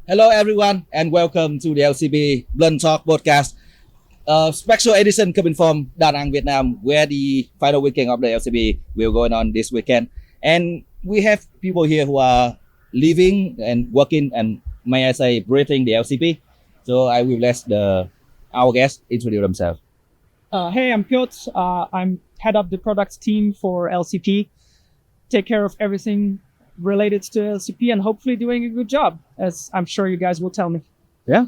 Hello, everyone, and welcome to the LCP Blunt Talk podcast. Special edition coming from Da Nang, Vietnam, where the final weekend of the LCP will go on this weekend. And we have people here who are living and working and, may I say, breathing the LCP. So I will let our guests introduce themselves. Hey, I'm Piotr. I'm head of the product team for LCP. Take care of everything related to LCP and hopefully doing a good job, as I'm sure you guys will tell me. Yeah?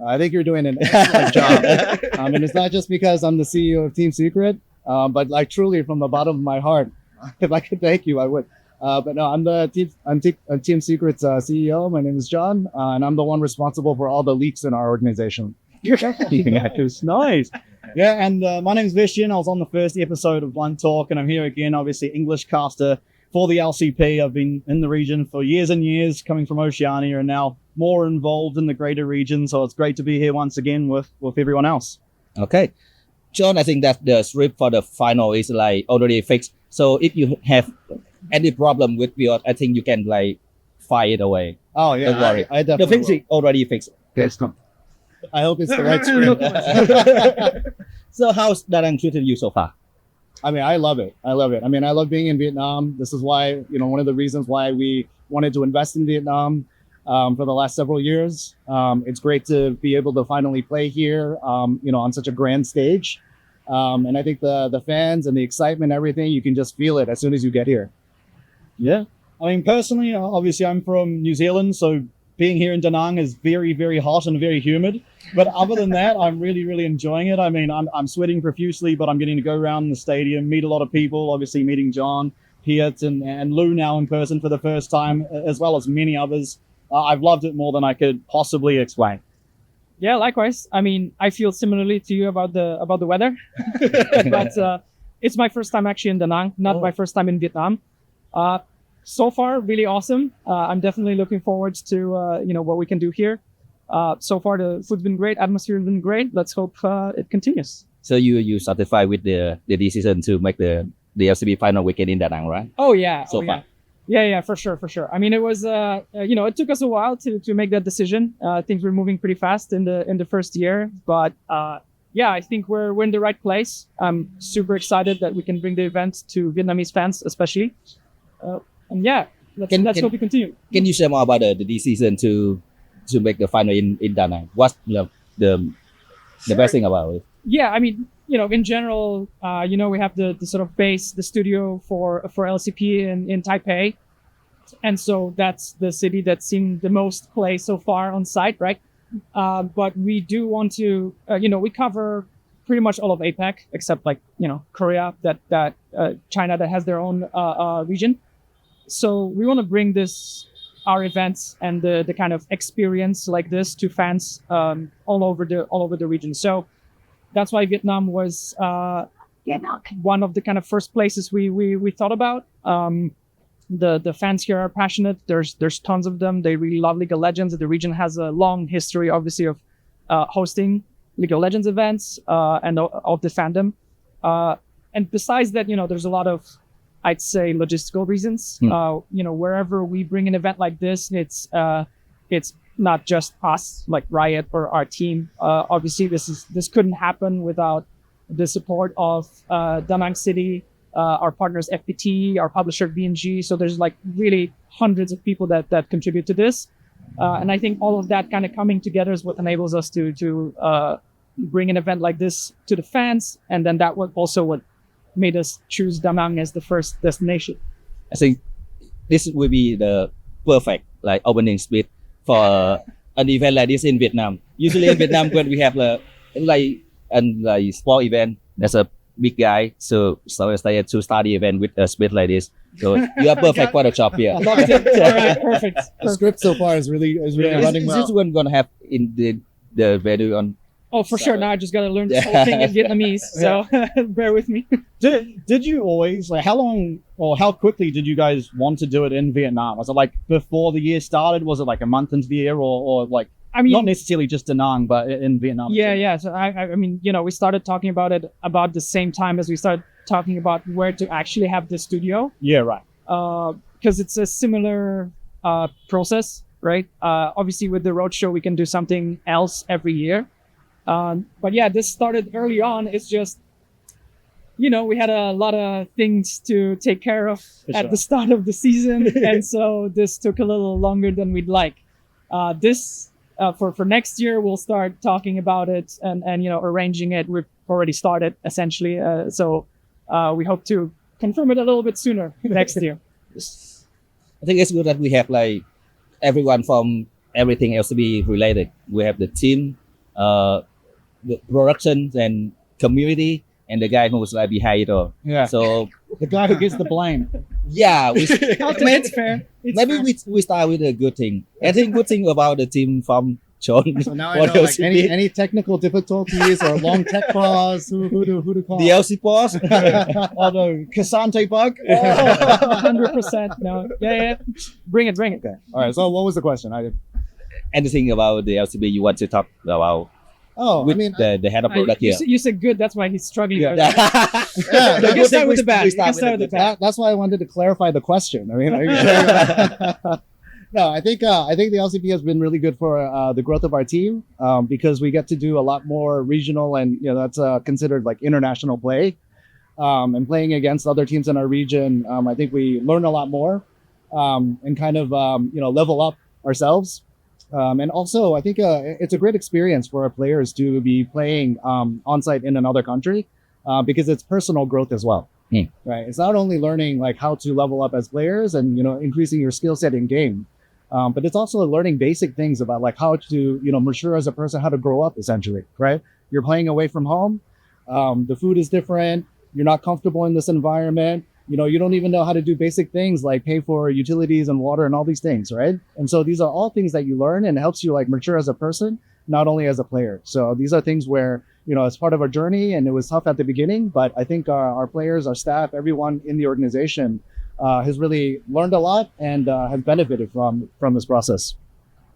I think you're doing an excellent job. And it's not just because I'm the CEO of Team Secret, but like truly from the bottom of my heart, if I could thank you, I would. But no, I'm Team Secret's CEO. My name is John, and I'm the one responsible for all the leaks in our organization. It's nice. Yeah, and my name is Vestion. I was on the first episode of Blunt Talk, and I'm here again, obviously English caster for the LCP. I've been in the region for years and years, coming from Oceania, and now more involved in the greater region. So it's great to be here once again with everyone else. Okay. John, I think that the script for the final is like already fixed. So if you have any problem with Piotr, I think you can like fire it away. Oh yeah, Don't worry. I The definitely things is already fixed. I hope it's the right script. So how's Da Nang treated you so far? I mean, I love it. I love being in Vietnam. This is why, one of the reasons why we wanted to invest in Vietnam for the last several years. It's great to be able to finally play here, on such a grand stage. And I think the fans and the excitement, everything, you can just feel it as soon as you get here. Yeah. I mean, personally, obviously I'm from New Zealand, so being here in Da Nang is very, very hot and very humid. But other than that, I'm really, really enjoying it. I mean, I'm sweating profusely, but I'm getting to go around the stadium, meet a lot of people, obviously meeting John, Piotr, and Lou now in person for the first time, as well as many others. I've loved it more than I could possibly explain. Yeah, likewise. I mean, I feel similarly to you about the weather, but it's my first time actually in Da Nang, not my first time in Vietnam. So far, really awesome. I'm definitely looking forward to what we can do here. So far, the food's been great, atmosphere has been great. Let's hope it continues. So you satisfied with the decision to make the LCB final weekend in Da Nang, right? Oh yeah, So far. Yeah, for sure. I mean, it was it took us a while to make that decision. Things were moving pretty fast in the first year, but I think we're in the right place. I'm super excited that we can bring the event to Vietnamese fans, especially. And yeah, let's hope we continue. Can you share more about the decision to make the final in Da Nang? What's the best thing about it? Yeah, I mean, in general, we have the sort of base, the studio for LCP in Taipei. And so that's the city that's seen the most play so far on site, right? But we do want to, we cover pretty much all of APAC, except Korea, that China that has their own region. So we want to bring our events and the kind of experience like this to fans all over the region. So that's why Vietnam was one of the kind of first places we thought about. The fans here are passionate. There's tons of them. They really love League of Legends. The region has a long history, obviously, of hosting League of Legends events and of the fandom. And besides that, there's a lot of, I'd say, logistical reasons. Wherever we bring an event like this, it's not just us, like Riot or our team. Obviously, this couldn't happen without the support of Da Nang City, our partners FPT, our publisher BNG. So there's really hundreds of people that contribute to this, and I think all of that kind of coming together is what enables us to bring an event like this to the fans, and then that was also what made us choose Da Nang as the first destination. I think this will be the perfect opening speech for an event like this in Vietnam. Usually in Vietnam, when we have a sport event, there's a big guy, so I stay to start the event with a speech like this. So you are perfect for the job here. All right, perfect. The script so far is really running well. This one gonna have in the video on. Oh, for sure. Now I just got to learn this whole thing in Vietnamese. So bear with me. Did you always, how long or how quickly did you guys want to do it in Vietnam? Was it before the year started? Was it a month into the year or not necessarily just Da Nang, but in Vietnam? Yeah. So I mean, we started talking about it about the same time as we started talking about where to actually have the studio. Yeah, right. Because it's a similar process. right? Obviously with the roadshow, we can do something else every year. But yeah, this started early on. It's just, we had a lot of things to take care of at the start of the season. And so this took a little longer than we'd like. For next year, we'll start talking about it and arranging it. We've already started essentially. So we hope to confirm it a little bit sooner next year. I think it's good that we have like everyone from everything LCB related. We have the team, the production and community, and the guy who's like behind it all. Yeah. So The guy who gets the blame. yeah, It's fair. maybe we start with a good thing. I think good thing about the team from John. So now I know like any technical difficulties or long tech pause, who to call? The LC boss. Oh no, Casante bug. 100%. No. Yeah. Bring it. Okay. All right. So what was the question? Anything about the LCB you want to talk about with the head of product here? You said good. That's why he's struggling. Yeah. yeah, You can start with the bad. We start with the bad. that's why I wanted to clarify the question. I mean, no, I think the LCP has been really good for the growth of our team because we get to do a lot more regional and that's considered like international play, and playing against other teams in our region. I think we learn a lot more and kind of level up ourselves. And also, I think it's a great experience for our players to be playing on site in another country because it's personal growth as well. Right? It's not only learning like how to level up as players and increasing your skill set in game, but it's also learning basic things about like how to mature as a person, how to grow up essentially. Right? You're playing away from home. The food is different. You're not comfortable in this environment. You don't even know how to do basic things like pay for utilities and water and all these things, right? And so these are all things that you learn and it helps you like mature as a person, not only as a player. So these are things where, it's part of our journey and it was tough at the beginning, but I think our players, our staff, everyone in the organization has really learned a lot and has benefited from this process.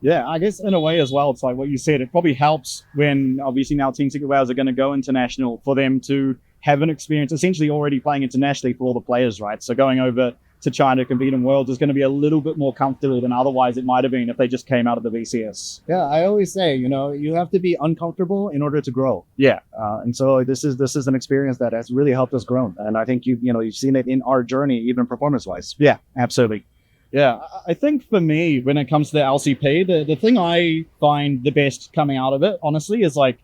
Yeah, I guess in a way as well, it's like what you said, it probably helps when obviously now Team Secret Whales are going to go international for them to have an experience essentially already playing internationally for all the players, right? So going over to China to compete in Worlds is going to be a little bit more comfortable than otherwise it might have been if they just came out of the VCS. Yeah, I always say, you have to be uncomfortable in order to grow. Yeah. And so this is an experience that has really helped us grow. And I think you've seen it in our journey, even performance-wise. Yeah, absolutely. Yeah, I think for me, when it comes to the LCP, the thing I find the best coming out of it, honestly, is like,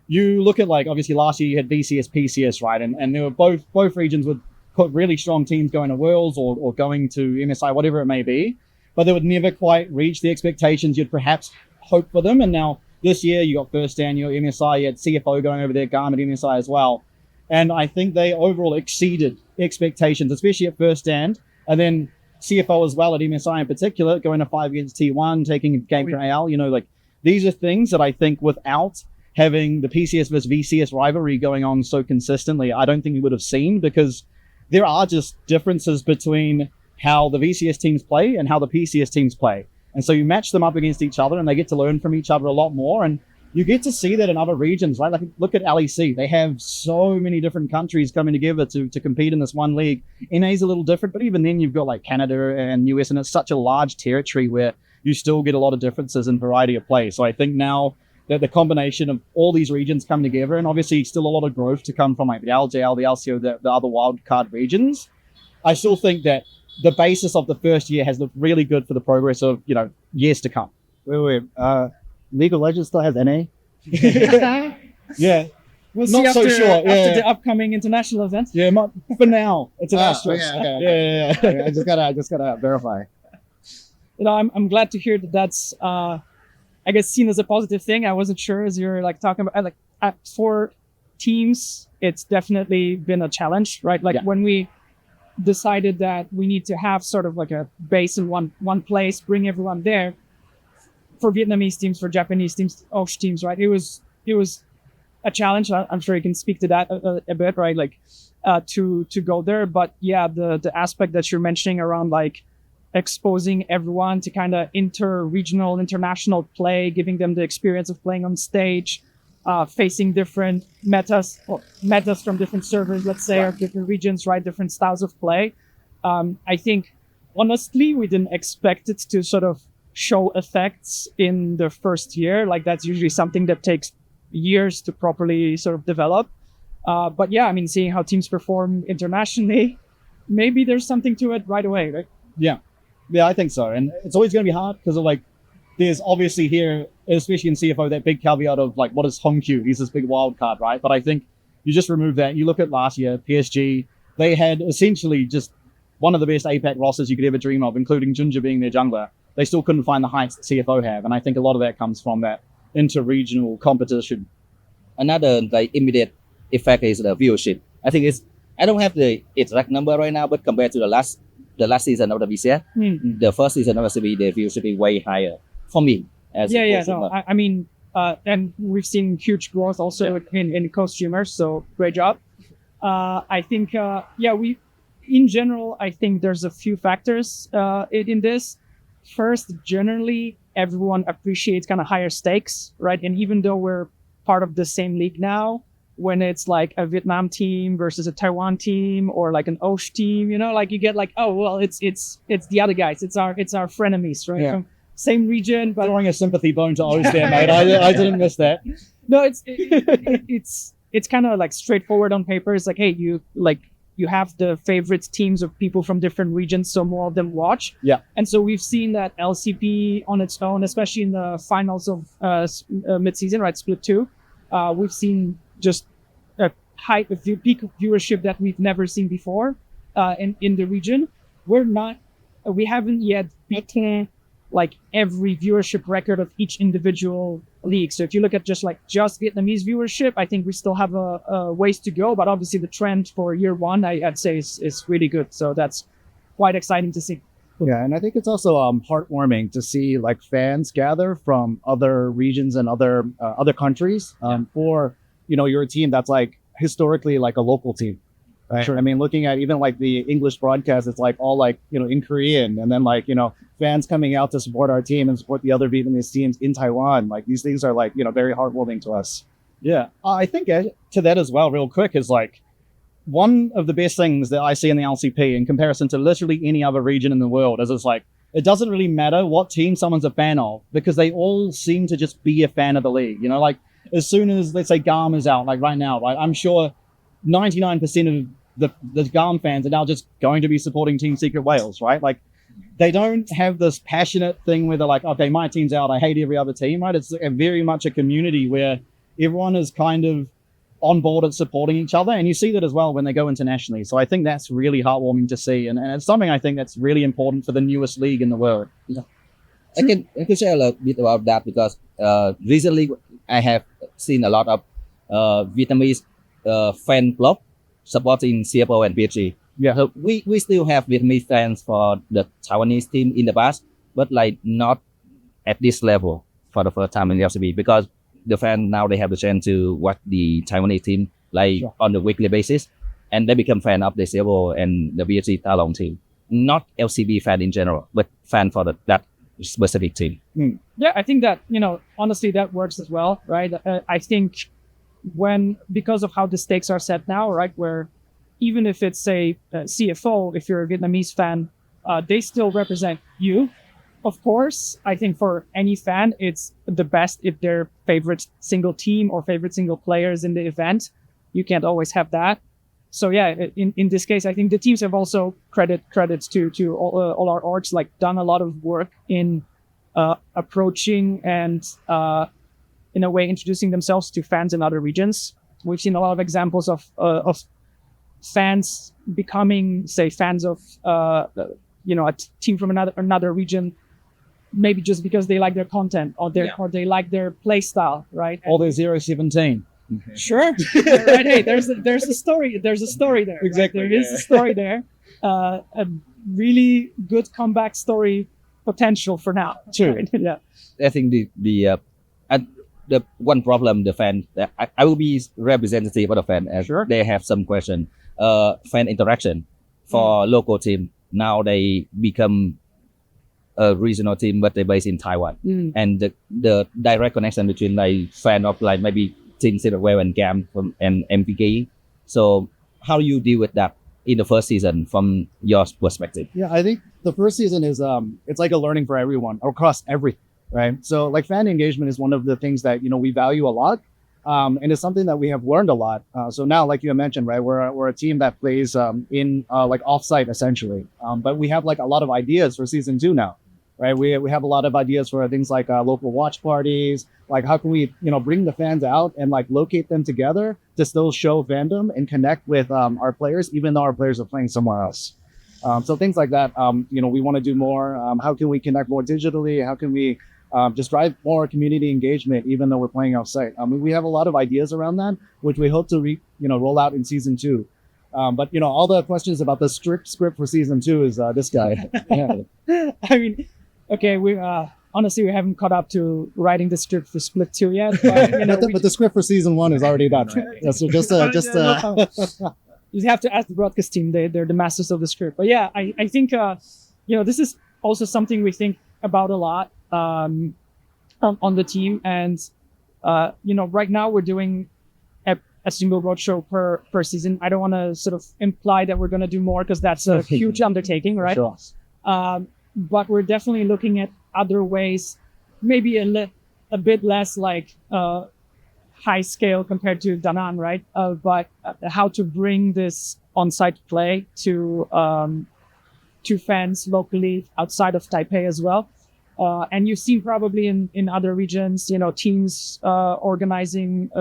you look at like, obviously last year you had VCS, PCS, right? And there were both regions with really strong teams going to Worlds or going to MSI, whatever it may be, but they would never quite reach the expectations you'd perhaps hope for them. And now this year you got First Stand, you got MSI, you had CFO going over there, Garmin, MSI as well. And I think they overall exceeded expectations, especially at First Stand. And then CFO as well at MSI in particular, going to 5 against T1, taking game for AL, like these are things that I think without having the PCS versus VCS rivalry going on so consistently, I don't think we would have seen, because there are just differences between how the VCS teams play and how the PCS teams play. And so you match them up against each other and they get to learn from each other a lot more. And you get to see that in other regions, right? Like look at LEC. They have so many different countries coming together to compete in this one league. NA is a little different, but even then you've got like Canada and US, and it's such a large territory where you still get a lot of differences in variety of play. So I think now that the combination of all these regions come together, and obviously still a lot of growth to come from like the LJL, the LCO, the other wildcard regions, I still think that the basis of the first year has looked really good for the progress of, years to come. Wait. League of Legends still has NA? Yeah. We'll Not see so after, sure, after yeah. the upcoming international events. Yeah, for now, it's an asterisk. Okay. Yeah. Okay, I just gotta verify. I'm glad to hear that that's I guess seen as a positive thing. I wasn't sure as you're like talking about for teams, it's definitely been a challenge, right? Like when we decided that we need to have sort of like a base in one place, bring everyone there. For Vietnamese teams, for Japanese teams, Osh teams, right? It was a challenge. I'm sure you can speak to that a bit, right? Like to go there. But yeah, the aspect that you're mentioning around like exposing everyone to kind of inter-regional, international play, giving them the experience of playing on stage, facing different metas from different servers, let's say, or different regions, right? Different styles of play. I think, honestly, we didn't expect it to sort of show effects in the first year. Like that's usually something that takes years to properly sort of develop. But yeah, I mean, seeing how teams perform internationally, maybe there's something to it right away, right? Yeah, I think so. And it's always going to be hard because of like, there's obviously here, especially in CFO, that big caveat of like, what is Hong Q? He's this big wild card, right? But I think you just remove that. You look at last year, PSG, they had essentially just one of the best APAC rosters you could ever dream of, including Junja being their jungler. They still couldn't find the heights that CFO have. And I think a lot of that comes from that inter-regional competition. Another like immediate effect is the viewership. I think I don't have the exact number right now, but compared to the last season of the VCS, the first season of LCP, the viewership is way higher for me. I mean, and we've seen huge growth also in co-streamers, so great job. I think, in general, I think there's a few factors in this. First, generally, everyone appreciates kind of higher stakes, right? And even though we're part of the same league now, when it's like a Vietnam team versus a Taiwan team or like an Osh team, you know, like you get like, oh, well, it's the other guys. It's our frenemies, right? Yeah. From same region, but Throwing a sympathy bone to O's there, mate. I didn't miss that. no, it's kind of like straightforward on paper. It's like, hey, you have the favorite teams of people from different regions, so more of them watch. Yeah. And so we've seen that LCP on its own, especially in the finals of mid-season, right, Split 2, we've seen just a peak of viewership that we've never seen before in the region. We haven't yet beaten like every viewership record of each individual league. So if you look at just Vietnamese viewership, I think we still have a ways to go, but obviously the trend for year one, I'd say is really good. So that's quite exciting to see. Yeah, and I think it's also heartwarming to see like fans gather from other regions and other countries for your team that's like historically like a local team. Right. Sure. I mean, looking at even like the English broadcast, it's like all like, in Korean, and then like, fans coming out to support our team and support the other Vietnamese teams in Taiwan. Like these things are like, very heartwarming to us. Yeah. I think to that as well, real quick, is like one of the best things that I see in the LCP in comparison to literally any other region in the world is it's like, it doesn't really matter what team someone's a fan of because they all seem to just be a fan of the league. Like as soon as, let's say, GARM is out, like right now, right, I'm sure 99% of the GARM fans are now just going to be supporting Team Secret Wales, right? Like they don't have this passionate thing where they're like, okay, my team's out, I hate every other team, right? It's very much a community where everyone is kind of on board at supporting each other. And you see that as well when they go internationally. So I think that's really heartwarming to see. And it's something I think that's really important for the newest league in the world. Yeah. I can share a little bit about that because recently I have seen a lot of Vietnamese fan club supporting CFO and PSG. Yeah. So we still have Vietnamese fans for the Taiwanese team in the past, but like not at this level for the first time in the LCB because the fans now they have the chance to watch the Taiwanese team like on the weekly basis, and they become fan of the CFO and the PSG Talong team. Not LCB fan in general, but fan for that specific team. Yeah, I think that honestly that works as well, right? I think because of how the stakes are set now, right, where even if it's a CFO, if you're a Vietnamese fan, they still represent you. Of course, I think for any fan, it's the best if their favorite single team or favorite single players in the event. You can't always have that. So yeah, in this case, I think the teams have also credits to all our orgs, like done a lot of work in approaching and in a way introducing themselves to fans in other regions. We've seen a lot of examples of fans becoming, say, fans of a team from another region, maybe just because they like their content or they like their play style, right? Or they're 017. Sure. Right. Hey, there's a story. There's a story there. Exactly. Right? There is a story there. A really good comeback story potential for now. True. Right? Yeah. I think the one problem the fan I will be representative of the fan as they have some question. Fan interaction for local team. Now they become a regional team, but they're based in Taiwan. And the direct connection between like fan of like maybe Team Secret Wales and GAM and MPK. So how do you deal with that in the first season from your perspective? Yeah, I think the first season is it's like a learning for everyone across everything, right? So like fan engagement is one of the things that we value a lot, and it's something that we have learned a lot. So now, like you mentioned, right, we're a team that plays in like offsite essentially, but we have like a lot of ideas for season 2 now, right? We have a lot of ideas for things like local watch parties. Like how can we bring the fans out and like locate them together to still show fandom and connect with our players, even though our players are playing somewhere else. So things like that, we want to do more. How can we connect more digitally? How can we just drive more community engagement, even though we're playing outside? We have a lot of ideas around that, which we hope to roll out in season 2. But all the questions about the strict script for season 2 is this guy. Yeah. I mean, okay, we honestly we haven't caught up to writing the script for Split 2 yet. But, but the script for season 1 is already done, right? Yeah, so you have to ask the broadcast team. They're the masters of the script. But yeah, I think this is also something we think about a lot on the team. And right now we're doing a single roadshow per season. I don't want to sort of imply that we're going to do more because that's a huge undertaking, right? Sure. But we're definitely looking at other ways, maybe a bit less like high scale compared to Da Nang, right? But how to bring this on-site play to fans locally outside of Taipei as well. And you've seen probably in other regions, teams organizing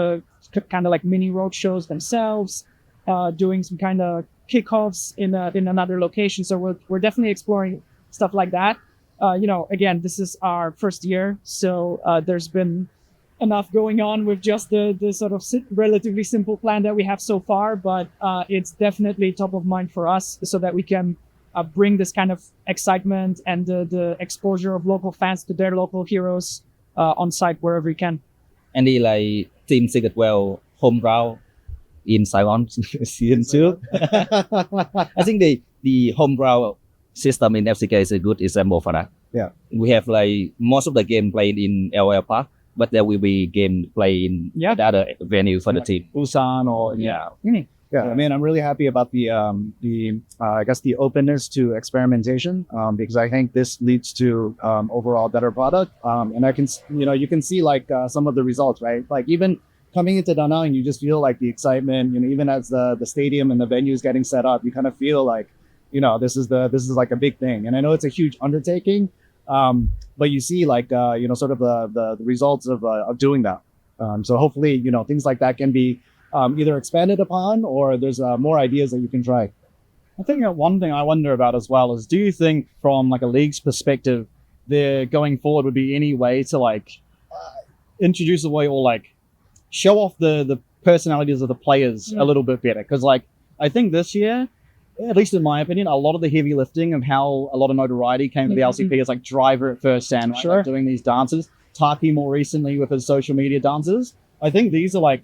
kind of like mini road shows themselves, doing some kind of kickoffs in another location. So we're definitely exploring stuff like that. Again, this is our first year, so there's been enough going on with just the sort of relatively simple plan that we have so far, but it's definitely top of mind for us so that we can bring this kind of excitement and the exposure of local fans to their local heroes on site wherever we can. Andy, like team Secret Well home ground in Saigon season 2. I think the home ground system in FCK is a good example for that. Yeah. We have like most of the game played in LOL Park, but there will be game played in the other venue for the team. Busan or Yeah. Yeah, I mean, I'm really happy about the I guess the openness to experimentation, because I think this leads to overall better product. And I can, you can see like some of the results, right? Like even coming into Da Nang, you just feel like the excitement, even as the stadium and the venue is getting set up, you kind of feel like, this is like a big thing. And I know it's a huge undertaking, but you see like, sort of the results of doing that. So hopefully, things like that can be either expanded upon or there's more ideas that you can try. I think one thing I wonder about as well is, do you think from like a league's perspective, there going forward would be any way to like introduce a way or like show off the personalities of the players a little bit better? Because like I think this year, at least in my opinion, a lot of the heavy lifting of how a lot of notoriety came to the LCP is like Driver at first and right? Like doing these dances. Taki more recently with his social media dances. I think these are like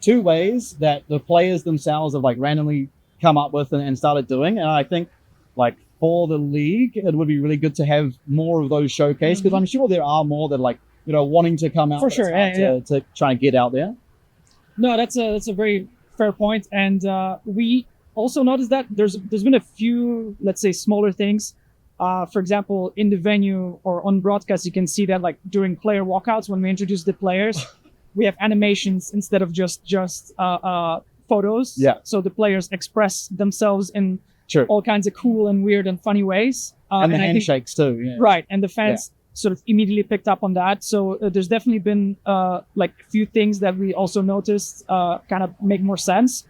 two ways that the players themselves have like randomly come up with and started doing. And I think like for the league, it would be really good to have more of those showcase because I'm sure there are more that like, wanting to come out for sure to try and get out there. No, that's a very fair point. And we also noticed that there's been a few, let's say, smaller things. For example, in the venue or on broadcast, you can see that like during player walkouts, when we introduce the players, we have animations instead of just photos. Yeah. So the players express themselves in all kinds of cool and weird and funny ways. And the handshakes too. Yeah. Right. And the fans sort of immediately picked up on that. So there's definitely been like a few things that we also noticed kind of make more sense.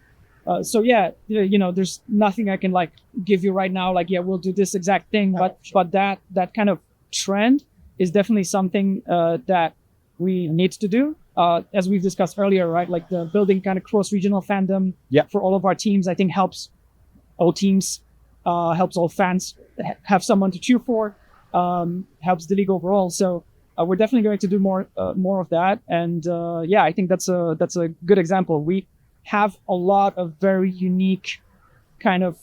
So there's nothing I can like give you right now. Like, we'll do this exact thing. But that kind of trend is definitely something that we need to do. As we've discussed earlier, right? Like the building kind of cross-regional fandom for all of our teams, I think helps all teams, helps all fans have someone to cheer for, helps the league overall. So we're definitely going to do more of that. And I think that's a good example. We have a lot of very unique kind of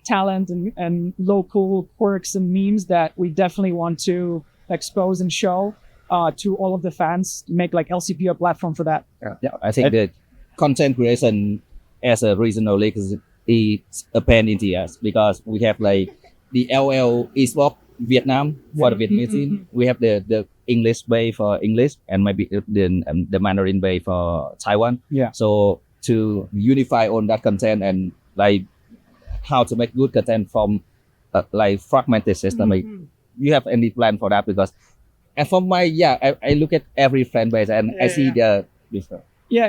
talent and local quirks and memes that we definitely want to expose and show to all of the fans, make like LCP a platform for that. I think the content creation as a regional league is it's a pain in the ass because we have like the LL eSport Vietnam for the Vietnamese team. We have the English bay for English and maybe the Mandarin bay for Taiwan. Yeah. So to unify on that content and like how to make good content from like fragmented system. Like, you have any plan for that? Because and from my I look at every fan base and I see the different. Yeah,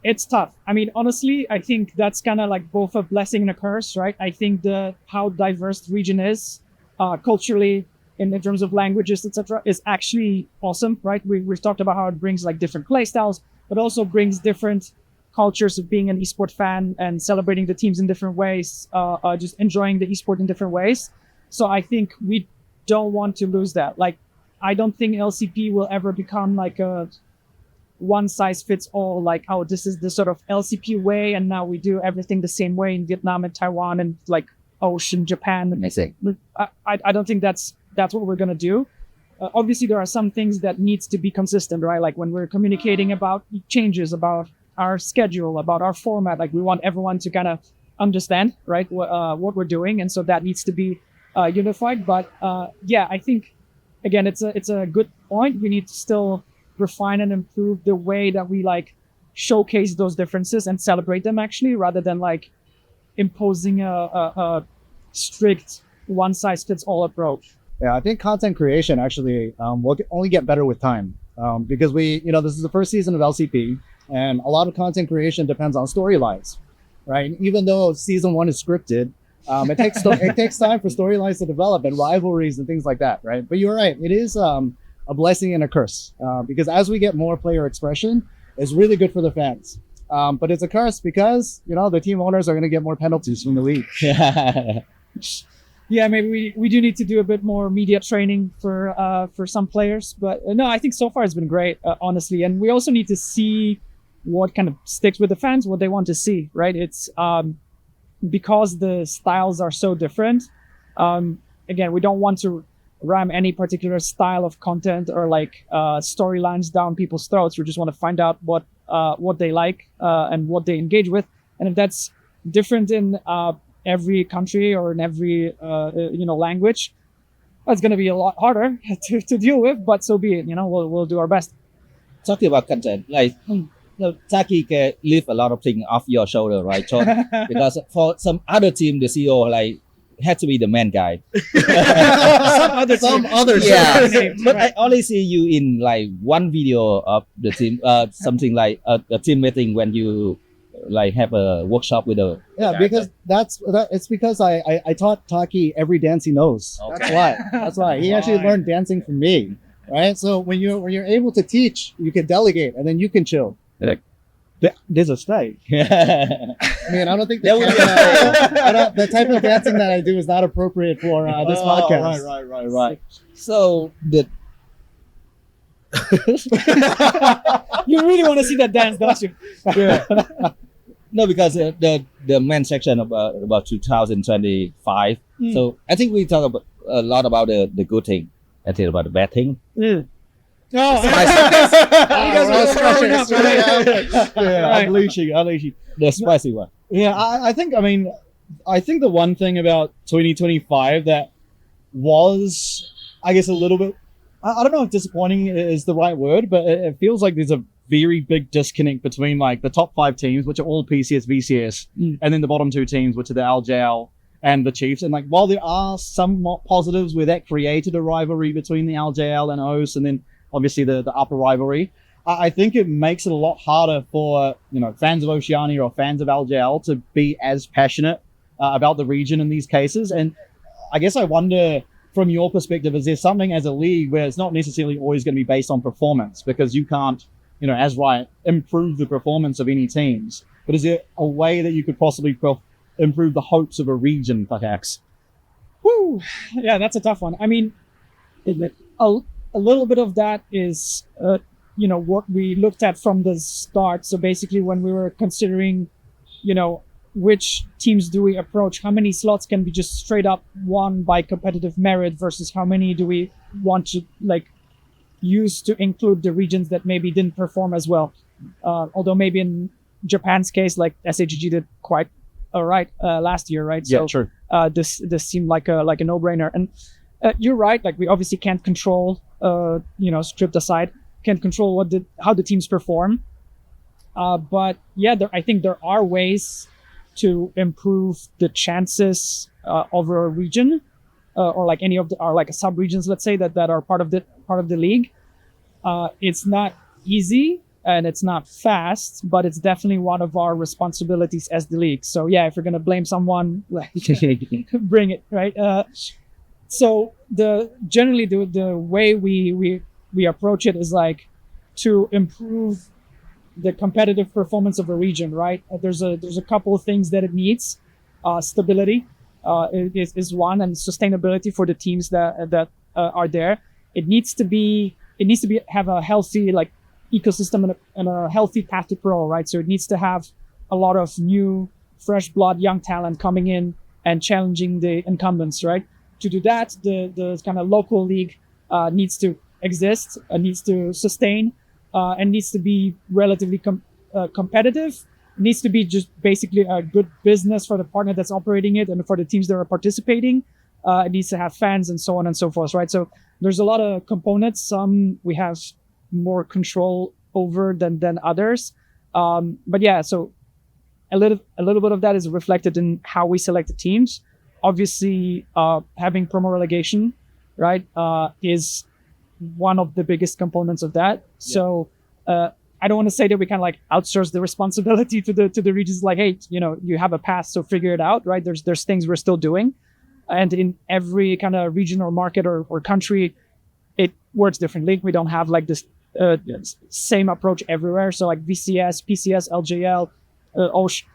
it's tough. I mean, honestly, I think that's kind of like both a blessing and a curse, right? I think how diverse the region is culturally in terms of languages, etc., is actually awesome, right? We've talked about how it brings like different play styles, but also brings different cultures of being an esport fan and celebrating the teams in different ways, just enjoying the esport in different ways. So I think we don't want to lose that. Like, I don't think LCP will ever become like a one size fits all, like, oh, this is the sort of LCP way, and now we do everything the same way in Vietnam and Taiwan and like Ocean, Japan. Amazing. I don't think that's what we're gonna do. Obviously, there are some things that needs to be consistent, right? Like when we're communicating about changes, about our schedule, about our format, like we want everyone to kind of understand, right, what we're doing, and so that needs to be unified. But I think again, it's a good point. We need to still refine and improve the way that we like showcase those differences and celebrate them actually, rather than like imposing a strict one size fits all approach. Yeah, I think content creation actually will only get better with time because this is the first season of LCP, and a lot of content creation depends on storylines, right? Even though season 1 is scripted, it takes time for storylines to develop and rivalries and things like that, right? But you're right, it is a blessing and a curse because as we get more player expression, it's really good for the fans. But it's a curse because the team owners are going to get more penalties from the league. Yeah, maybe we do need to do a bit more media training for some players. But no, I think so far it's been great, honestly. And we also need to see what kind of sticks with the fans, what they want to see, right? It's because the styles are so different. Again, we don't want to ram any particular style of content or like storylines down people's throats. We just want to find out what they like and what they engage with. And if that's different in every country or in every language, it's going to be a lot harder to deal with, but so be it. We'll do our best. Talking about content, like Taki can lift a lot of things off your shoulder, right, Sean? Because for some other team, the CEO like had to be the main guy. some other but I only see you in like one video of the team, something like a team meeting when you like have a workshop with a because it's because I taught Taki every dance he knows. Okay. That's why he actually learned dancing from me, right? So when you're able to teach, you can delegate and then you can chill. There's a stage. I mean, I don't think the type of dancing that I do is not appropriate for this podcast. Right. So you really want to see that dance, don't you? Yeah. No, because the men's section about 2025. So I think we talk about a lot about the good thing. I think about the bad thing. No, unleashing the spicy one. Yeah, I think the one thing about 2025 that was, I guess, a little bit, I don't know if disappointing is the right word, but it feels like there's a very big disconnect between like the top 5 teams, which are all PCS, VCS, and then the bottom 2 teams, which are the LJL and the Chiefs. And like, while there are some positives where that created a rivalry between the LJL and OS, and then obviously the upper rivalry, I think it makes it a lot harder for fans of Oceania or fans of LJL to be as passionate about the region in these cases. And I guess I wonder, from your perspective, is there something as a league where it's not necessarily always going to be based on performance, because you can't, as right, improve the performance of any teams, but is there a way that you could possibly improve the hopes of a region, perhaps? Woo! Yeah, that's a tough one. I mean, a little bit of that is, what we looked at from the start. So basically, when we were considering, which teams do we approach, how many slots can be just straight up won by competitive merit versus how many do we want to use to include the regions that maybe didn't perform as well. Although maybe in Japan's case, like SAGG did quite last year, right? Yeah, So sure. this seemed like a no-brainer. And you're right. Like we obviously can't control, script aside, can't control how the teams perform. But yeah, I think there are ways to improve the chances over a region, or like any of the like sub regions, let's say that are part of the league. It's not easy and it's not fast, but it's definitely one of our responsibilities as the league. So yeah, if you're gonna blame someone, like, bring it, right? So generally the way we approach it is like to improve the competitive performance of a region, right? There's a couple of things that it needs. Stability is one, and sustainability for the teams that are there. It needs to have a healthy like ecosystem and a healthy path to pro, right? So it needs to have a lot of new, fresh blood, young talent coming in and challenging the incumbents, right? To do that, the kind of local league needs to exist, needs to sustain, and needs to be relatively competitive. It needs to be just basically a good business for the partner that's operating it and for the teams that are participating. It needs to have fans and so on and so forth, right? So there's a lot of components. Some we have more control over than others. But yeah, so a little bit of that is reflected in how we select the teams. Obviously, having promo relegation, right, is one of the biggest components of that. Yeah. So I don't want to say that we kind of like outsource the responsibility to the regions. Like, hey, you have a path, so figure it out, right? There's things we're still doing, and in every kind of region or market or country, it works differently. We don't have like this same approach everywhere. So like VCS, PCS, LJL, OSH,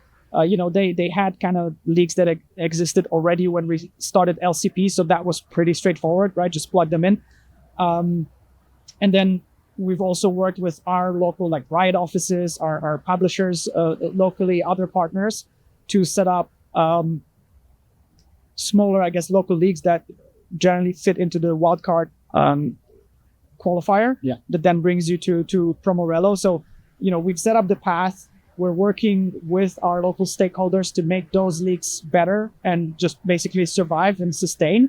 they had kind of leagues that existed already when we started LCP. So that was pretty straightforward, right? Just plug them in. And then we've also worked with our local like Riot offices, our publishers locally, other partners to set up smaller, I guess, local leagues that generally fit into the wildcard qualifier. Yeah. That then brings you to Promorello. So, we've set up the path. We're working with our local stakeholders to make those leagues better and just basically survive and sustain.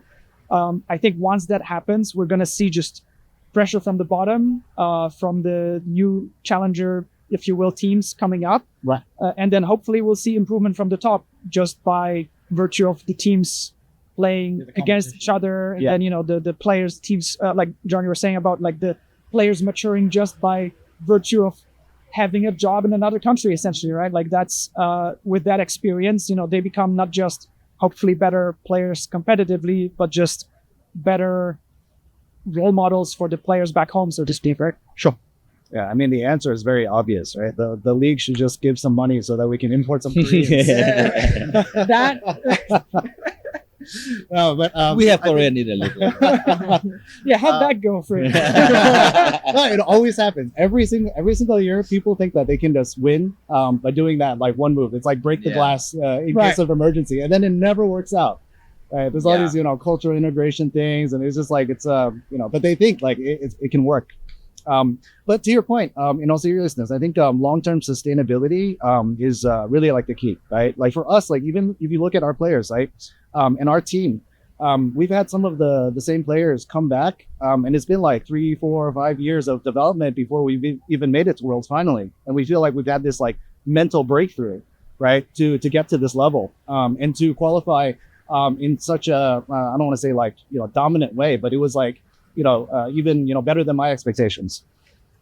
I think once that happens, we're going to see just pressure from the bottom, from the new challenger, if you will, teams coming up. Right. And then hopefully we'll see improvement from the top just by virtue of the teams playing against each other. And then, the players, teams, like Johnny was saying about like the players maturing just by virtue of having a job in another country, essentially, right? Like that's, with that experience, they become not just hopefully better players competitively, but just better role models for the players back home, so to speak, right? Sure. Yeah, I mean, the answer is very obvious, right? The league should just give some money so that we can import some Koreans. No, but we have Korean in the league. Yeah, how'd that go for you? No, it always happens. Every single year, people think that they can just win by doing that like one move. It's like break the glass in case of emergency, and then it never works out. Right? There's all these cultural integration things, and it's just like it's but they think like it can work. But to your point, in all seriousness, I think long-term sustainability is really like the key, right? Like for us, like even if you look at our players, right, and our team, we've had some of the same players come back, and it's been like 3, 4, 5 years of development before we've even made it to Worlds finally, and we feel like we've had this like mental breakthrough, right, to get to this level, and to qualify in such a I don't want to say like dominant way, but it was like even better than my expectations.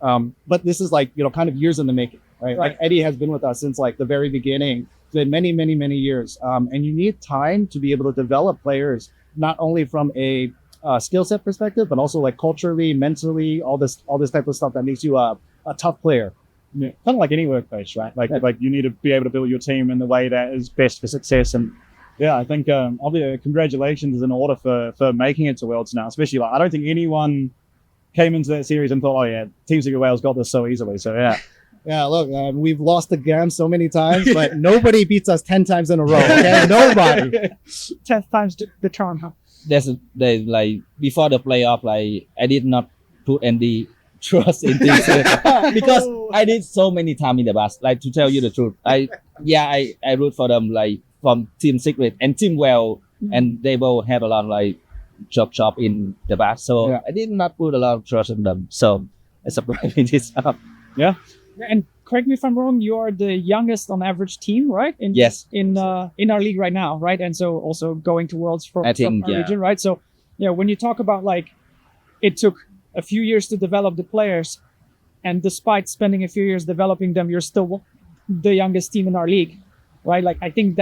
But this is like kind of years in the making, right? Like Eddie has been with us since like the very beginning. It's been many years, and you need time to be able to develop players not only from a skill set perspective, but also like culturally, mentally, all this type of stuff that makes you a tough player. Yeah, kind of like any workplace, right? Like you need to be able to build your team in the way that is best for success. And yeah, I think obviously congratulations is in order for making it to Worlds now. Especially like I don't think anyone came into that series and thought, oh yeah, Team Secret Wales got this so easily. So yeah. Yeah, look, we've lost the game so many times, but nobody beats us 10 times in a row. Okay, nobody. 10 times the charm, huh? There's like before the playoff, like I did not put any trust in this because I did so many times in the past. Like to tell you the truth, I root for them like from Team Secret and Team Well, and they both have a lot of like job in the past. So Yeah. I did not put a lot of trust in them. So I surprised me this up. Yeah. And correct me if I'm wrong, you are the youngest on average team, right? Yes. In our league right now, right? And so also going to Worlds from I think, our yeah. region, right? So yeah, when you talk about like it took a few years to develop the players, and despite spending a few years developing them, you're still the youngest team in our league, right? Like I think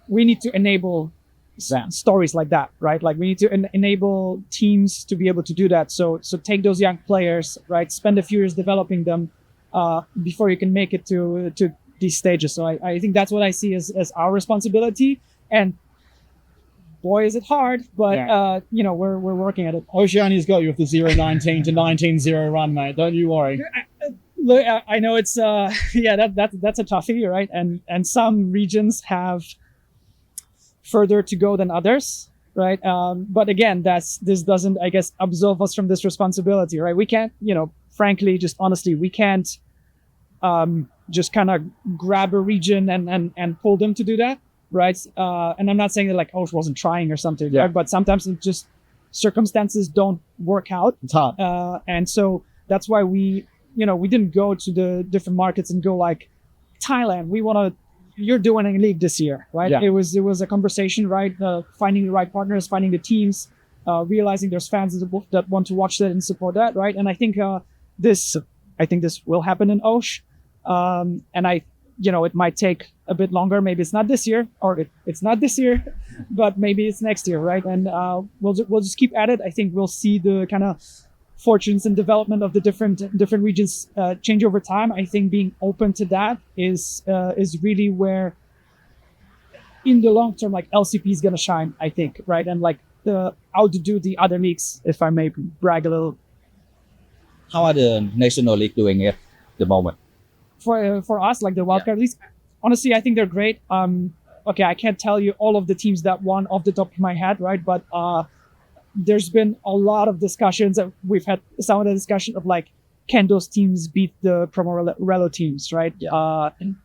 we need to enable stories like that, right? Like we need to enable teams to be able to do that. So take those young players, right? Spend a few years developing them before you can make it to these stages. So I think that's what I see as our responsibility. And boy, is it hard, but we're working at it. Oceania's got you with the 0-19 to 19-0 run, mate. Don't you worry. Look, I know it's that's a toughie, right? And some regions have further to go than others, right? But again, this doesn't, I guess, absolve us from this responsibility, right? We can't, frankly, just honestly, we can't just kind of grab a region and pull them to do that, right? And I'm not saying that like Osh wasn't trying or something, right? But sometimes it just circumstances don't work out. It's hard. And so that's why we didn't go to the different markets and go like, Thailand, you're doing a league this year, right? Yeah. It was a conversation, right? Finding the right partners, finding the teams, realizing there's fans that want to watch that and support that, right? And I think this will happen in Osh. And it might take a bit longer. Maybe it's not this year, or it's not this year, but maybe it's next year, right? And we'll just keep at it. I think we'll see the kind of fortunes and development of the different regions change over time. I think being open to that is really where, in the long term, like LCP is gonna shine. I think, right? And like outdo the other leagues, if I may brag a little. How are the National League doing at the moment? For us, like the wildcard leagues, honestly, I think they're great. Okay, I can't tell you all of the teams that won off the top of my head, right? But there's been a lot of discussions. We've had some of the discussion of like, can those teams beat the Promo Relo teams, right? Yeah. And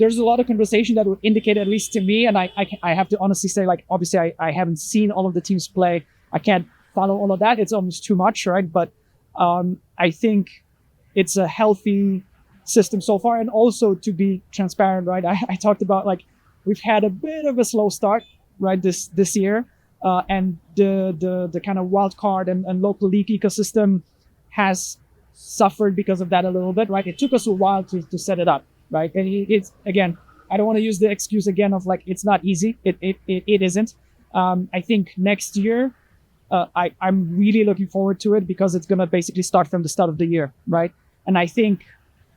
there's a lot of conversation that would indicate, at least to me, and I have to honestly say, like, obviously I haven't seen all of the teams play. I can't follow all of that. It's almost too much, right? But I think it's a healthy system so far. And also, to be transparent, right? I talked about like we've had a bit of a slow start, right? This year. And the kind of wild card and local league ecosystem has suffered because of that a little bit, right? It took us a while to set it up, right? And it's, again, I don't want to use the excuse again of like it's not easy. It isn't. I think next year, I'm really looking forward to it because it's gonna basically start from the start of the year, right? And I think,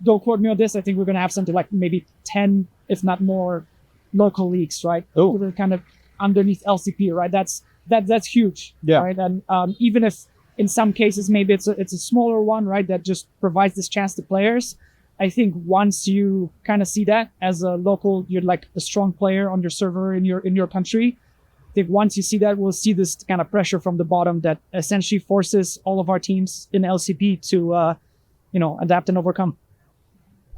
don't quote me on this, I think we're gonna have something like maybe 10, if not more, local leagues, right? Oh. We're kind of underneath LCP, right? That's huge, Yeah. right? And even if in some cases maybe it's a smaller one, right, that just provides this chance to players. I think once you kind of see that as a local, you're like a strong player on your server in your country. I think once you see that, we'll see this kind of pressure from the bottom that essentially forces all of our teams in LCP to adapt and overcome.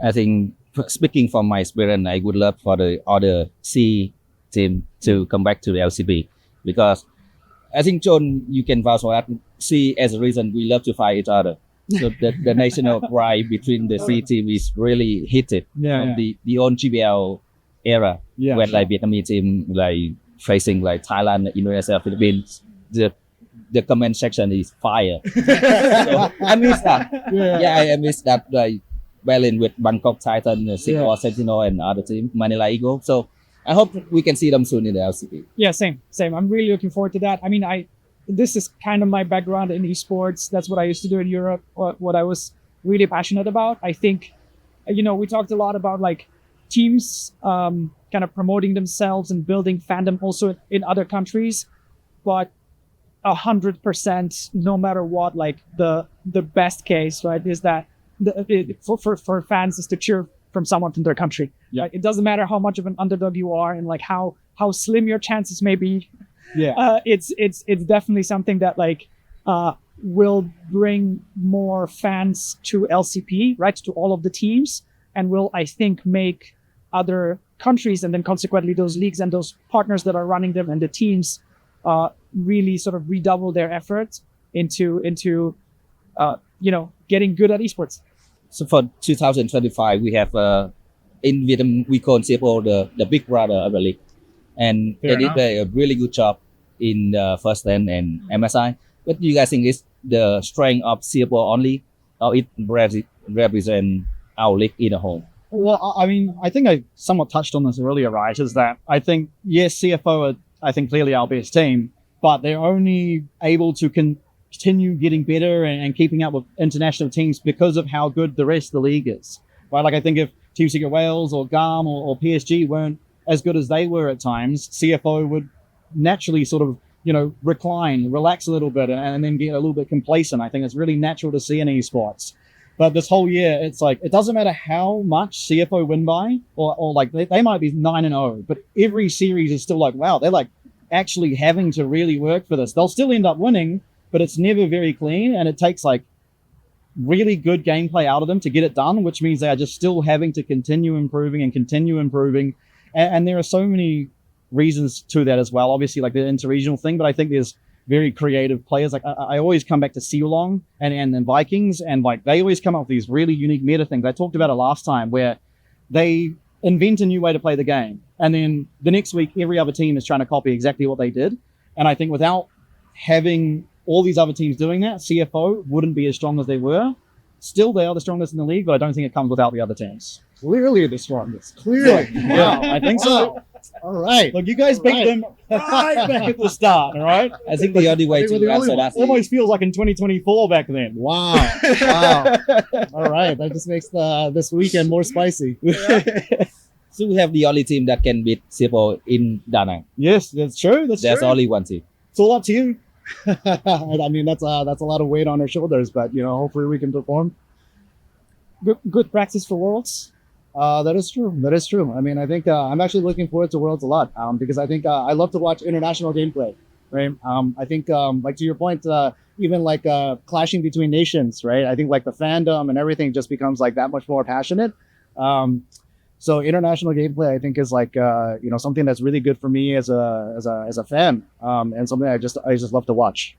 I think, speaking from my experience, I would love for the other C team to come back to the LCP, because I think, John, you can vouch for that. C, as a reason, we love to fight each other. So the national pride between the C team is really heated from the old GBL era, when like Vietnamese team like facing like Thailand, Indonesia, Philippines. The comment section is fire. So I miss that. I miss that, like battling with Bangkok Titan, Singapore Sentinel, and other team, Manila Eagle. So I hope we can see them soon in the LCP. Yeah, same. I'm really looking forward to that. I mean, this is kind of my background in esports. That's what I used to do in Europe, what I was really passionate about. I think, we talked a lot about like teams kind of promoting themselves and building fandom also in other countries, but 100%, no matter what, like the best case, right, is that for fans is to cheer from someone from their country. Yeah. Right? It doesn't matter how much of an underdog you are and like how slim your chances may be. It's definitely something that like will bring more fans to LCP, right, to all of the teams, and will, I think, make other countries, and then consequently those leagues and those partners that are running them and the teams really sort of redouble their efforts into getting good at esports. So for 2025, we have in Vietnam we call CFO the big brother of the league, and Fair they enough. did a really good job in the first stand and MSI. But do you guys think it's the strength of CFO only, or it represent our league in a whole? Well, I mean, I think I somewhat touched on this earlier, right? Is that I think, yes, CFO are, I think, clearly our best team, but they're only able to continue getting better and keeping up with international teams because of how good the rest of the league is, right? Like, I think if Team Secret Wales or GARM or PSG weren't as good as they were at times, CFO would naturally sort of, recline, relax a little bit, and then get a little bit complacent. I think it's really natural to see in esports. But this whole year, it's like, it doesn't matter how much CFO win by, or like they might be 9-0, but every series is still like, wow, they're like actually having to really work for this. They'll still end up winning, but it's never very clean, and it takes like really good gameplay out of them to get it done, which means they are just still having to continue improving. And there are so many reasons to that as well. Obviously, like the interregional thing, but I think there's very creative players. Like I always come back to Sealong and then Vikings, and like they always come up with these really unique meta things. I talked about it last time, where they invent a new way to play the game, and then the next week every other team is trying to copy exactly what they did. And I think without having all these other teams doing that, CFO wouldn't be as strong as they were. Still, they are the strongest in the league, but I don't think it comes without the other teams. Clearly the strongest. Clearly. Yeah, I think so. All right. Look, you guys beat them right back at the start, all right? I think the only way I think we're to the only answer that Almost feels like in 2024 back then. Wow. All right. That just makes this weekend more spicy. so we have the only team that can beat CFO in Da Nang. Yes, that's true. That's There's true. only one team. It's all up to you. I mean, that's a lot of weight on our shoulders, but hopefully we can perform. Good practice for Worlds. That is true. That is true. I mean, I think I'm actually looking forward to Worlds a lot because I think I love to watch international gameplay, right? I think, like to your point, even like clashing between nations, right? I think like the fandom and everything just becomes like that much more passionate. So international gameplay, I think, is like something that's really good for me as a fan, and something I just love to watch.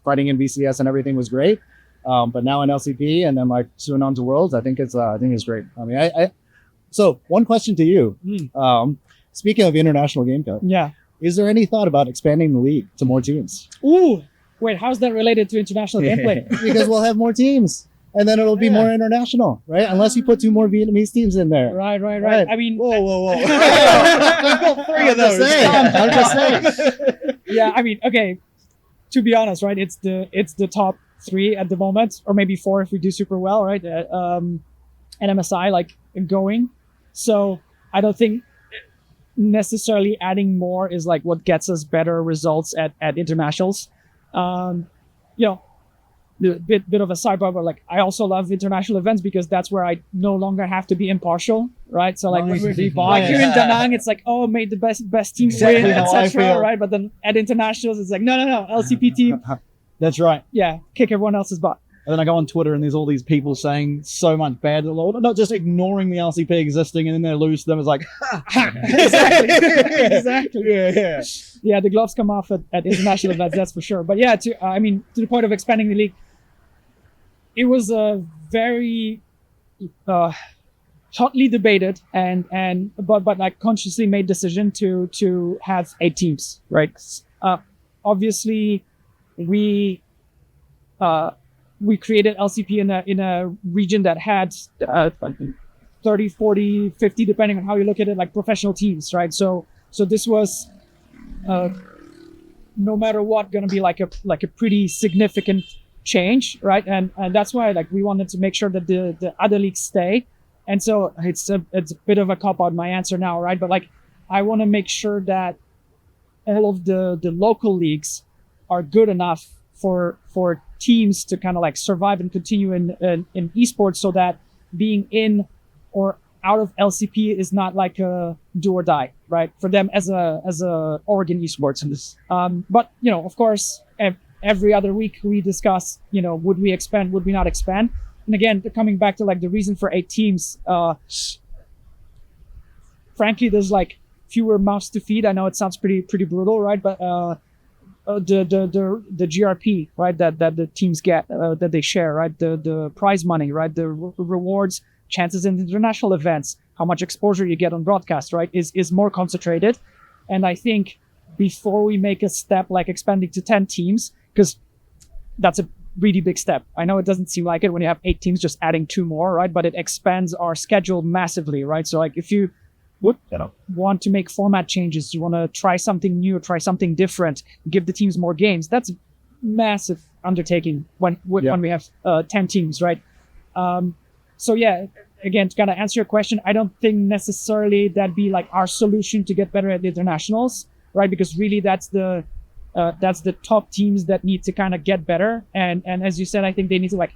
Fighting in VCS and everything was great. But now in LCP and then like soon on to Worlds, I think it's great. I mean, so one question to you. Speaking of international gameplay, Yeah. is there any thought about expanding the league to more teams? Ooh. Wait, how's that related to international gameplay? Because we'll have more teams, and then it'll be more international, right? Unless you put 2 more Vietnamese teams in there. Right. Right. I mean, Whoa. We've got 3 of those. I'm just saying. yeah. I mean, okay. To be honest, right? It's the top 3 at the moment, or maybe 4 if we do super well, right? And MSI like going. So I don't think necessarily adding more is like what gets us better results at internationals. Bit of a sidebar, but like I also love international events because that's where I no longer have to be impartial, right? So like, like here in Da Nang, it's like, oh, made the best team Exactly win, how I etc. feel. Right? But then at internationals, it's like no, LCP team, That's right. yeah, kick everyone else's butt. And then I go on Twitter and there's all these people saying so much bad, not just ignoring the LCP existing, and then they lose to them. It's like, Exactly. Yeah. Yeah, the gloves come off at international events, that's for sure. But yeah, to the point of expanding the league, it was a very hotly debated but like consciously made decision to have 8 teams, right? Obviously, we created LCP in a region that had 30, 40, 50, depending on how you look at it, like professional teams, right? So this was no matter what going to be like a pretty significant change, right? And that's why like we wanted to make sure that the other leagues stay. And so it's a bit of a cop out, my answer now, right? But like I want to make sure that all of the local leagues are good enough for teams to kind of like survive and continue in esports, so that being in or out of LCP is not like a do or die, right? For them as a Oregon esports. But of course, every other week we discuss, would we expand, would we not expand? And again, coming back to like the reason for 8 teams, frankly, there's like fewer mouths to feed. I know it sounds pretty brutal, right? But the GRP, right, that the teams get, that they share, right, the prize money, right, the rewards, chances in international events, how much exposure you get on broadcast, right, is more concentrated. And I think before we make a step like expanding to 10 teams, because that's a really big step. I know it doesn't seem like it when you have 8 teams, just adding 2 more, right? But it expands our schedule massively, right? So like if you would want to make format changes, you want to try something new, try something different, give the teams more games, that's a massive undertaking when we have 10 teams, right? So yeah, again, to kind of answer your question, I don't think necessarily that'd be like our solution to get better at the internationals, right? Because really that's the top teams that need to kind of get better. And as you said, I think they need to like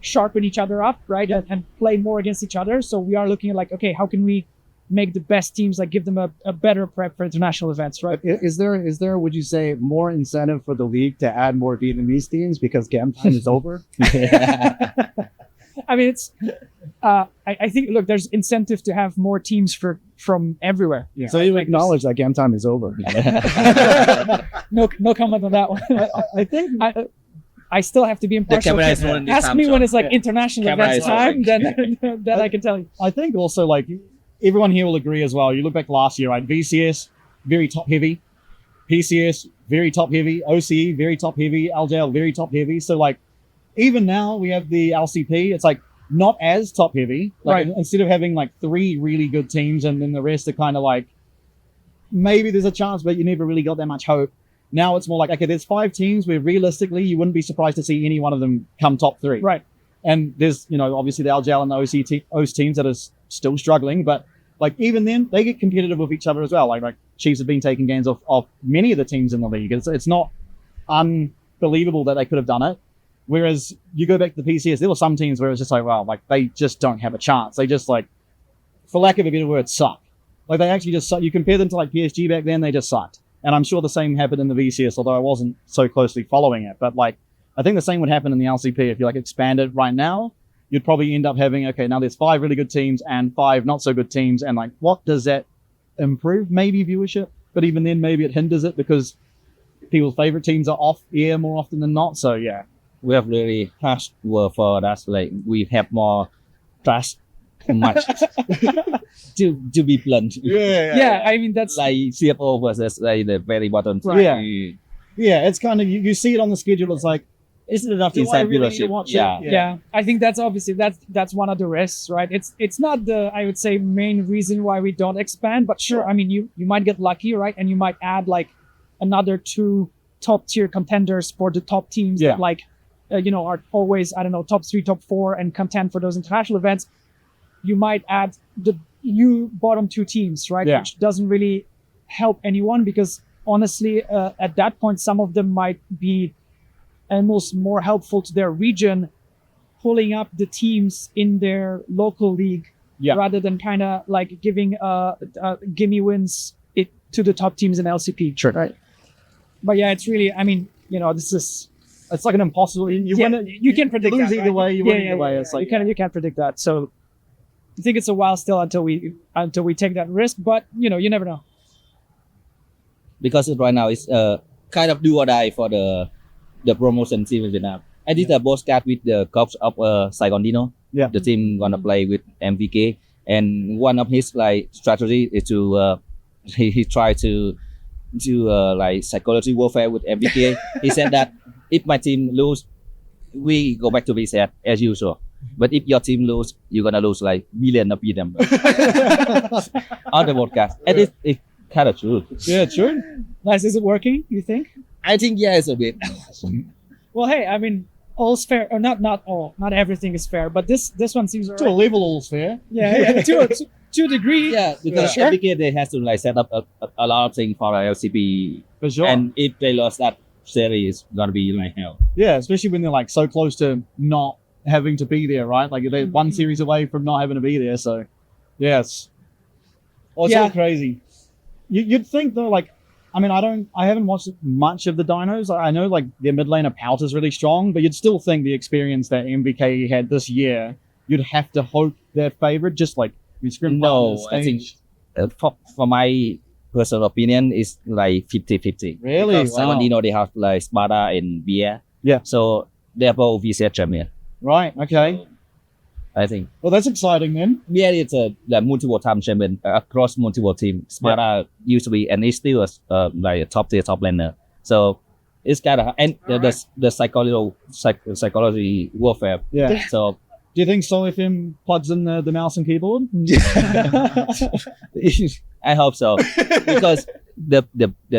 sharpen each other up, right? And play more against each other. So we are looking at like, okay, how can we make the best teams, like give them a better prep for international events, right? Is there, would you say, more incentive for the league to add more Vietnamese teams because game time is over? I mean, it's, I think, look, there's incentive to have more teams from everywhere. Yeah. So you acknowledge that game time is over. No comment on that one. I think I still have to be impartial. Ask me when it's like international events time, then I can tell you. I think also like everyone here will agree as well. You look back last year, right? VCS, very top heavy. PCS, very top heavy. OCE, very top heavy. LJL, very top heavy. So like, even now we have the LCP, it's like not as top heavy. Like instead of having like 3 really good teams and then the rest are kind of like, maybe there's a chance, but you never really got that much hope. Now it's more like, okay, there's 5 teams where realistically you wouldn't be surprised to see any one of them come top 3. Right. And there's, you know, obviously the LJL and the OC teams that are still struggling, but like even then they get competitive with each other as well. Like Chiefs have been taking games off many of the teams in the league. It's not unbelievable that they could have done it. Whereas you go back to the PCS, there were some teams where it was just like, wow, like they just don't have a chance. They just like, for lack of a better word, suck. Like they actually just suck. You compare them to like PSG back then, they just sucked. And I'm sure the same happened in the VCS, although I wasn't so closely following it. But like, I think the same would happen in the LCP. If you like expand it right now, you'd probably end up having, okay, now there's 5 really good teams and 5 not so good teams. And like, what does that improve? Maybe viewership, but even then maybe it hinders it because people's favorite teams are off air more often than not. So yeah. We have really harsh word for that. Like we have more trust much to be blunt. Yeah. I mean, that's like CFO versus like the very bottom. Right. Yeah. It's kind of, you see it on the schedule. It's like, is it enough to incite viewership? Yeah. I think that's obviously that's one of the risks, right? It's not the, I would say, main reason why we don't expand, but sure. I mean, you might get lucky, right? And you might add like another 2 top tier contenders for the top teams that like, are always, I don't know, top 3, top 4 and contend for those international events. You might add the new bottom 2 teams, right? Yeah. Which doesn't really help anyone because honestly, at that point, some of them might be almost more helpful to their region, pulling up the teams in their local league rather than kind of like giving gimme wins it to the top teams in LCP. Sure. Right. But yeah, it's really, I mean, this is, it's like an impossible. You win it. You can predict lose that, either right? way. You win either way. It's like you can't predict that. So I think it's a while still until we take that risk. But you never know. Because right now it's kind of do or die for the promotion team in Vietnam. I did a postcard with the coach of Saigon Dino. Yeah. The team gonna play with MVK, and one of his like strategy is to he tried to do like psychology warfare with MVK. He said that if my team lose, we go back to reset as usual. But if your team lose, you're gonna lose like million of them on the podcast. And it's kind of true. Yeah, true. Nice. Is it working? You think? I think it's a bit. Well, hey, I mean, all's fair, or not all. Not everything is fair, but this one seems to a level all's fair. Yeah, to a degree. Yeah, because MVK they have to like set up a lot of things for LCP. For sure. And if they lost that series, it's gonna be like hell. Yeah, especially when they're like so close to not having to be there, right? Like they're one series away from not having to be there. So, yes. It's all crazy. You'd think though, like, I mean, I haven't watched much of the Dinos. I know like their mid laner Pout is really strong, but you'd still think the experience that MVK had this year, you'd have to hope they're favored. Just like no, I think for my personal opinion, it's like 50-50. Really? Because Wow. they have like Sparta and Beer. Yeah. So they're both VCS champion, Right. Okay. I think. Well, that's exciting then. Beer is a multiple time champion across multiple team. Sparta used to be, and it's still like a top tier top laner. So it's kind of, and the psychology warfare. Yeah. So Do you think Solifim plugs in the mouse and keyboard? I hope so, because the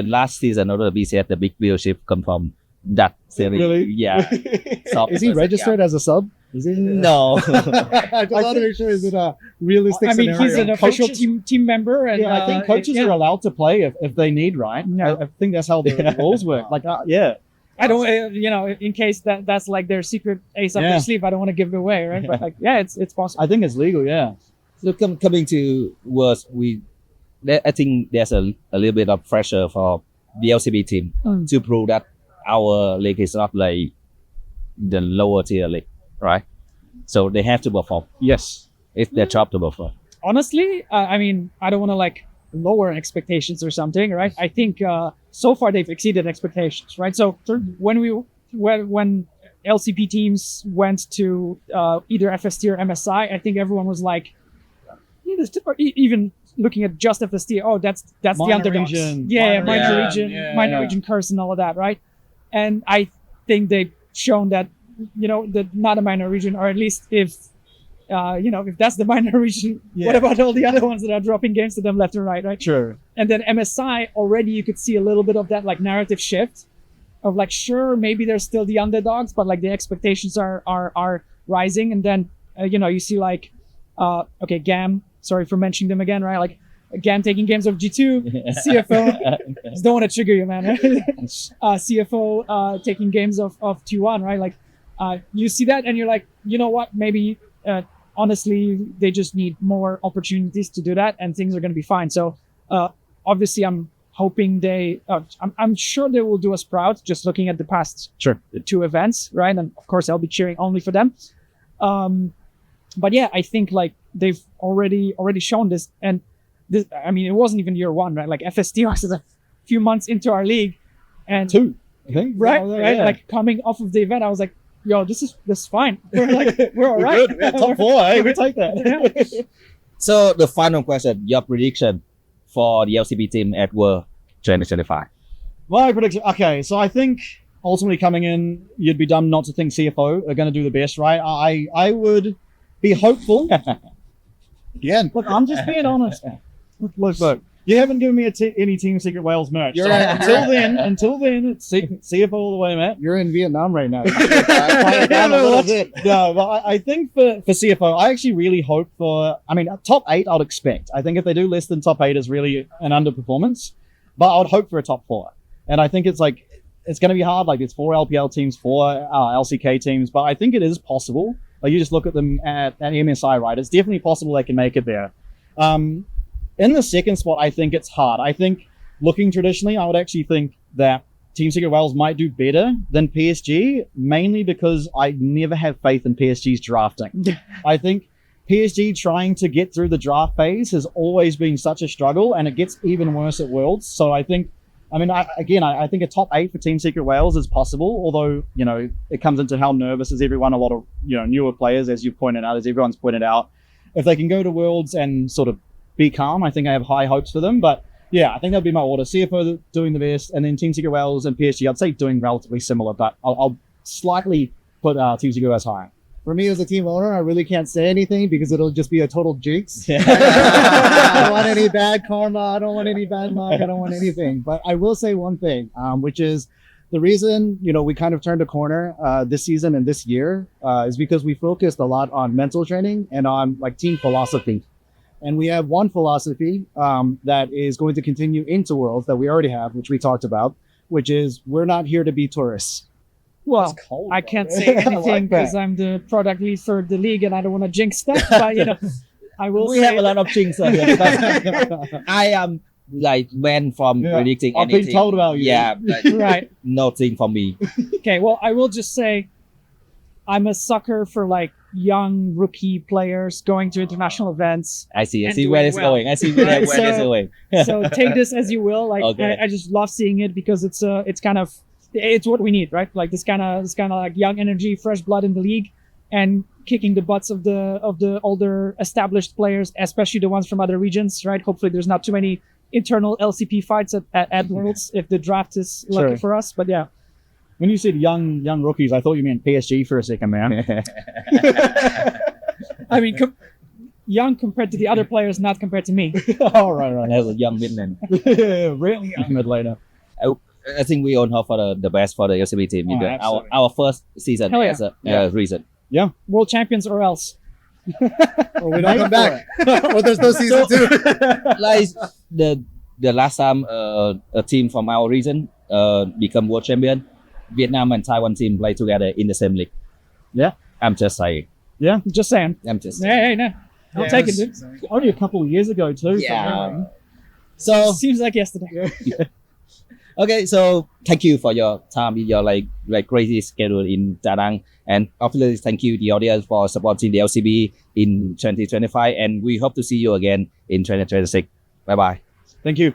last season of the BCS, the big viewership come from that series. Really? Yeah. Is he registered as a sub? Is he? No. I just want to make sure is it a realistic I mean, scenario? he's an official Coaches- team member, and Yeah, I think coaches are allowed to play if they need, right? Yeah. I think that's how the rules work. Like, yeah. I don't, in case that's like their secret ace up Yeah. their sleeve, I don't want to give it away, right? But like, yeah, it's possible. I think it's legal, yeah. So coming to Worlds, I think there's a little bit of pressure for the LCB team to prove that our league is not like the lower tier league, right? So they have to perform Yes. if they're job to perform. Honestly, I mean, I don't want to like lower expectations or something, right? I think so far they've exceeded expectations, right? So when LCP teams went to either FST or MSI, I think everyone was like, even looking at just FST, oh, that's the Minor underdogs. region. Yeah, Minor minor region. region, Yeah. minor region curse and all of that, right? And I think they've shown that, that not a minor region, or at least if that's the minor region, what about all the other ones that are dropping games to them left and right, right? True. And then MSI, already you could see a little bit of that like narrative shift of like, sure, maybe they're still the underdogs, but like the expectations are rising. And then, you see like, GAM, sorry for mentioning them again, right? Like GAM taking games of G2, CFO, just don't want to trigger you, man. CFO taking games of T1, right? Like you see that and you're like, you know what, maybe honestly, they just need more opportunities to do that and things are going to be fine. So obviously I'm hoping I'm sure they will do us proud just looking at the past two events, right? And of course I'll be cheering only for them. But yeah, I think like they've already shown this, and this, I mean, it wasn't even year one, right? Like FST was a few months into our league, and 2, I think. right, Yeah. like coming off of the event, I was like, yo, this is fine. We're all right. Good. Yeah, top 4, hey, we take that. Yeah. So the final question, your prediction for the LCB team at World 2025. My prediction. Okay, so I think ultimately coming in, you'd be dumb not to think CFO are going to do the best, right? I would be hopeful. Again, Look, I'm just being honest. Look. You haven't given me any Team Secret Wales merch. You're So right. until then, it's CFO all the way, Matt. you're in Vietnam right now. No, but I think for CFO, I actually really hope for, top 8 I'd expect. I think if they do less than top 8 is really an underperformance, but I would hope for a top 4. And I think it's going to be hard. Like, it's 4 LPL teams, 4 LCK teams, but I think it is possible. Like, you just look at them at MSI, right? It's definitely possible they can make it there. In the second spot, I think it's hard. I think looking traditionally, I would actually think that Team Secret Wales might do better than PSG, mainly because I never have faith in PSG's drafting. I think PSG trying to get through the draft phase has always been such a struggle, and it gets even worse at Worlds. So I think, I think a top 8 for Team Secret Wales is possible, although, it comes into how nervous is everyone. A lot of, newer players, as you've pointed out, as everyone's pointed out. If they can go to Worlds and sort of be calm, I think I have high hopes for them. But yeah, I think that'll be my order. CFO doing the best, and then Team Secret Wales and PSG, I'd say doing relatively similar, but I'll slightly put Team Secret Wales higher. For me as a team owner, I really can't say anything because it'll just be a total jinx. Yeah. I don't want any bad karma. I don't want any bad luck. I don't want anything. But I will say one thing, which is the reason, we kind of turned a corner this season and this year is because we focused a lot on mental training and on like team philosophy. And we have one philosophy that is going to continue into Worlds that we already have, which we talked about, which is we're not here to be tourists. Well, It's cold, I though. can't say I like anything that. because I'm the product lead for the league and I don't want to jinx stuff. But I will We say have a lot of things here because I am like banned from Yeah. predicting I've anything. been told about you. Yeah, like, right. nothing for me. Okay. Well, I will just say I'm a sucker for like young rookie players going to international events. I see And where doing it's well. going. I see where it's So- going. So take this as you will. Like Okay. I just love seeing it because it's kind of it's what we need, right? Like this kind of like young energy, fresh blood in the league, and kicking the butts of the older established players, especially the ones from other regions, right? Hopefully, there's not too many internal LCP fights at Worlds if the draft is lucky Sure. for us. But yeah, When you said young rookies, I thought you meant PSG for a second, man. I mean, young compared to the other players, not compared to me. Oh, right. As a young midland. Really young mid laner. I think we all hope for the best for the LCB team. Oh, Our absolutely. our first season Hell yeah. as a Yeah. reason. World champions or else. Or we don't come back. Or there's no season 2. Like the last time a team from our region become world champion, Vietnam and Taiwan team play together in the same league. Yeah. I'm just saying. Just saying. I'm just Hey, no, I'll take it, dude. Only a couple of years ago too. Yeah. So Seems like yesterday. okay, so thank you for your time in your like crazy schedule in Da Nang, and obviously thank you the audience for supporting the LCB in 2025, and we hope to see you again in 2026. Bye bye. Thank you.